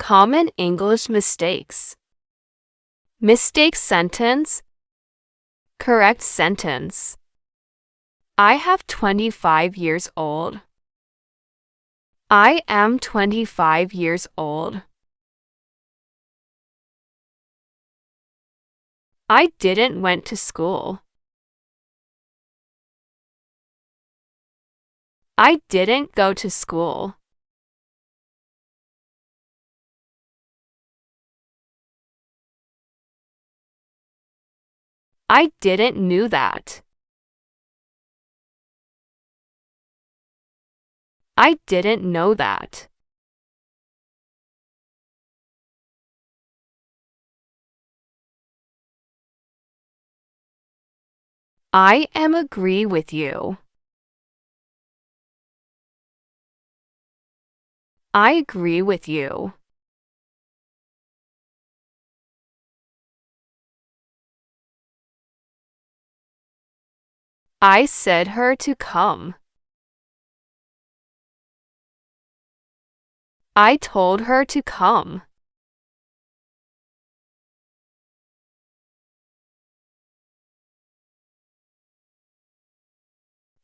Common English mistakes. Mistake sentence. Correct sentence. I have 25 years old. I am 25 years old. I didn't went to school. I didn't go to school. I didn't knew that. I didn't know that. I am agree with you. I agree with you. I said her to come. I told her to come.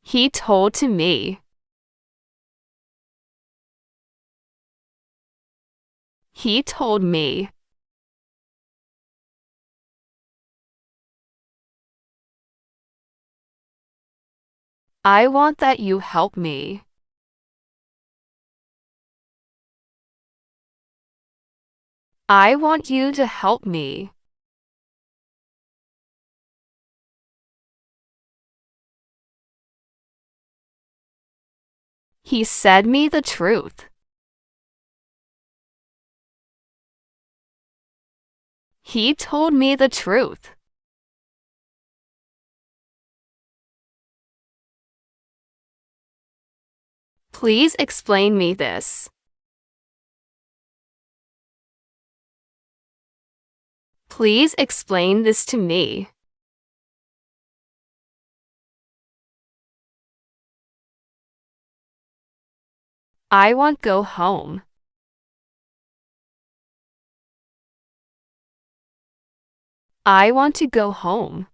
He told to me. He told me. I want that you help me. I want you to help me. He said me the truth. He told me the truth. Please explain me this. Please explain this to me. I want go home. I want to go home.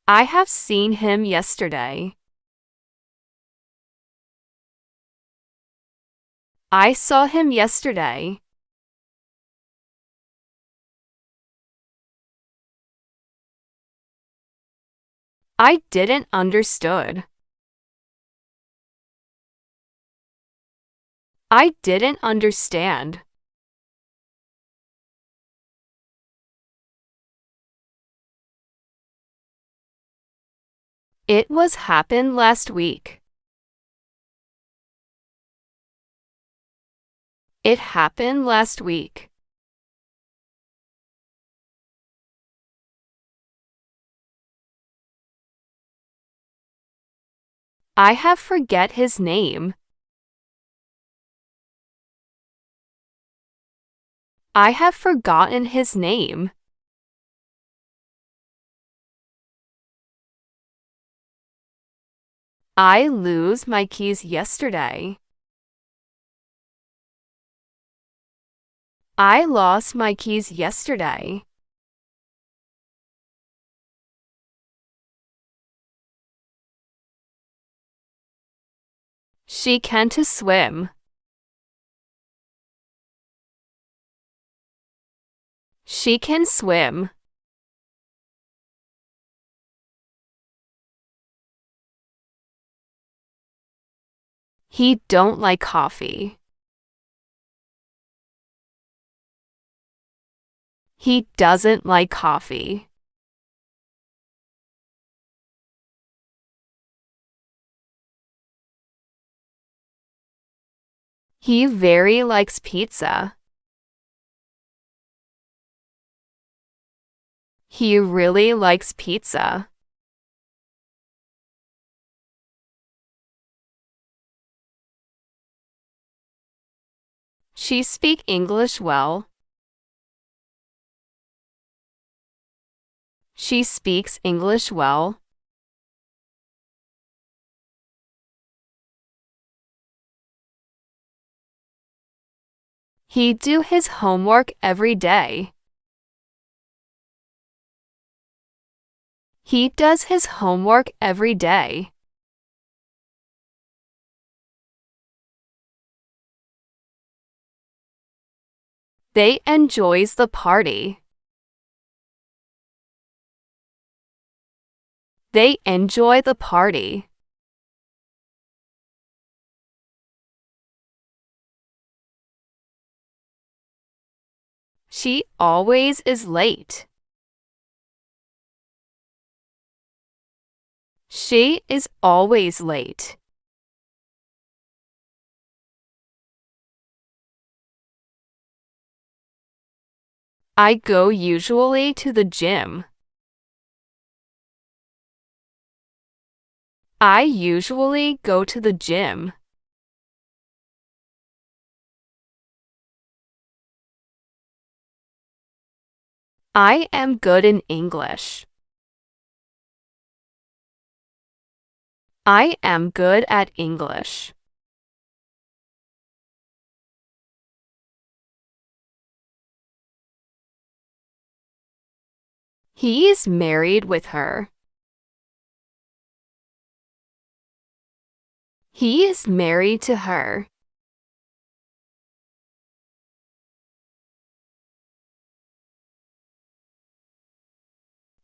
I have seen him yesterday. I saw him yesterday. I didn't understood. I didn't understand. It was happened last week. It happened last week. I have forget his name. I have forgotten his name. I lose my keys yesterday. I lost my keys yesterday. She can't swim. She can swim. He don't like coffee. He doesn't like coffee. He very likes pizza. He really likes pizza. She speak English well. She speaks English well. He do his homework every day. He does his homework every day. They enjoys the party. They enjoy the party. She always is late. She is always late. I go usually to the gym. I usually go to the gym. I am good in English. I am good at English. He is married with her. He is married to her.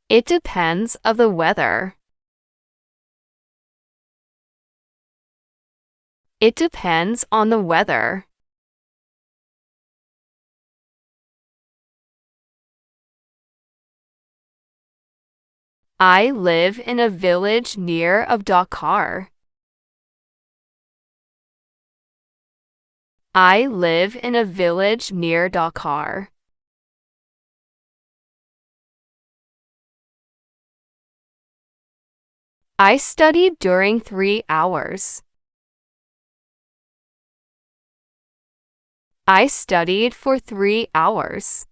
It depends of the weather. It depends on the weather. I live in a village near of Dakar. I live in a village near Dakar. I studied during 3 hours. I studied for 3 hours.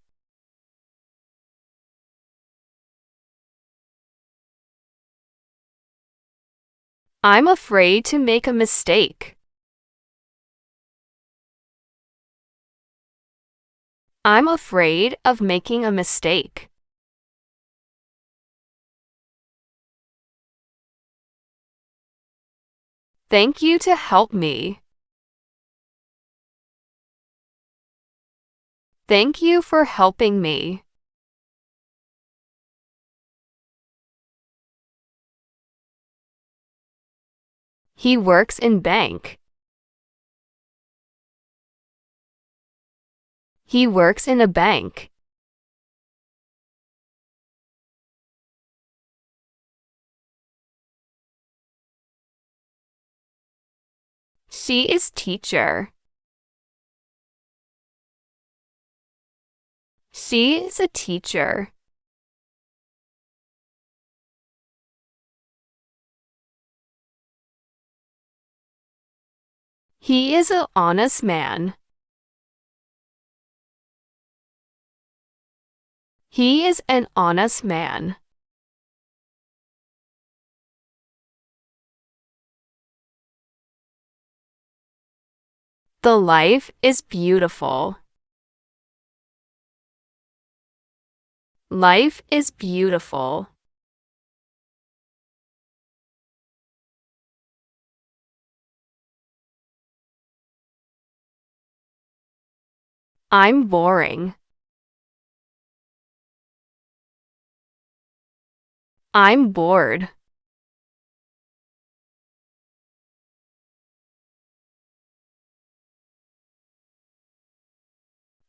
I'm afraid to make a mistake. I'm afraid of making a mistake. Thank you to help me. Thank you for helping me. He works in bank. He works in a bank. She is teacher. She is a teacher. He is an honest man. He is an honest man. The life is beautiful. Life is beautiful. I'm boring. I'm bored.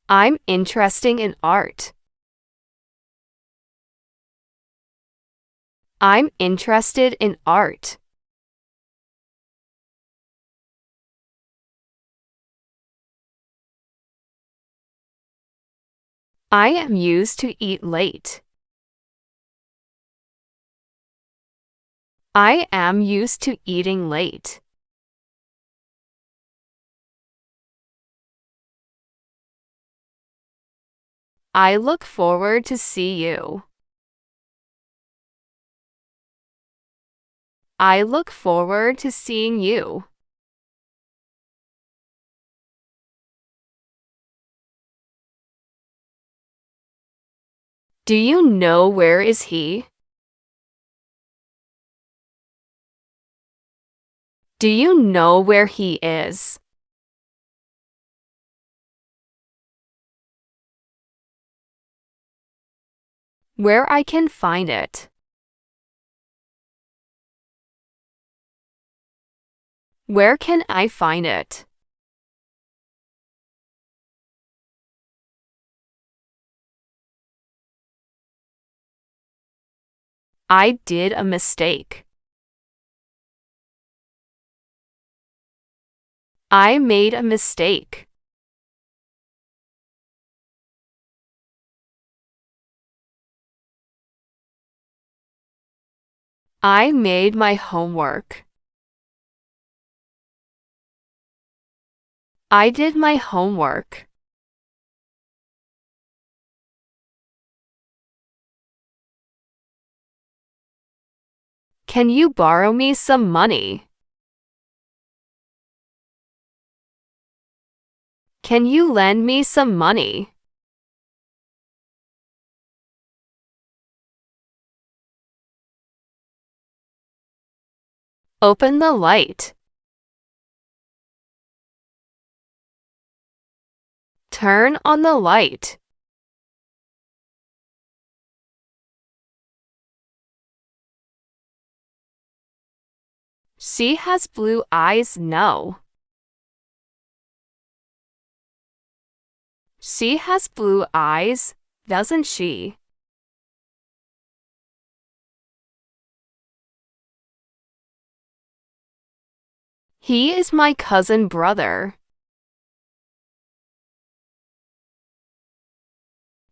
I'm interested in art. I'm interested in art. I am used to eat late. I am used to eating late. I look forward to see you. I look forward to seeing you. Do you know where is he? Do you know where he is? Where I can find it. Where can I find it? I did a mistake. I made a mistake. I made my homework. I did my homework. Can you borrow me some money? Can you lend me some money? Open the light. Turn on the light. She has blue eyes. No. She has blue eyes, doesn't she? He is my cousin brother.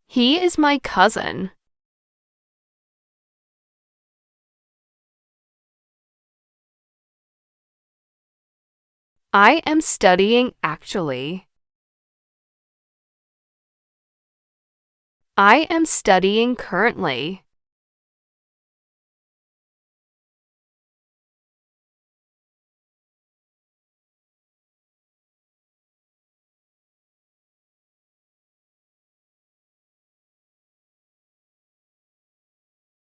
He is my cousin. I am studying actually. I am studying currently.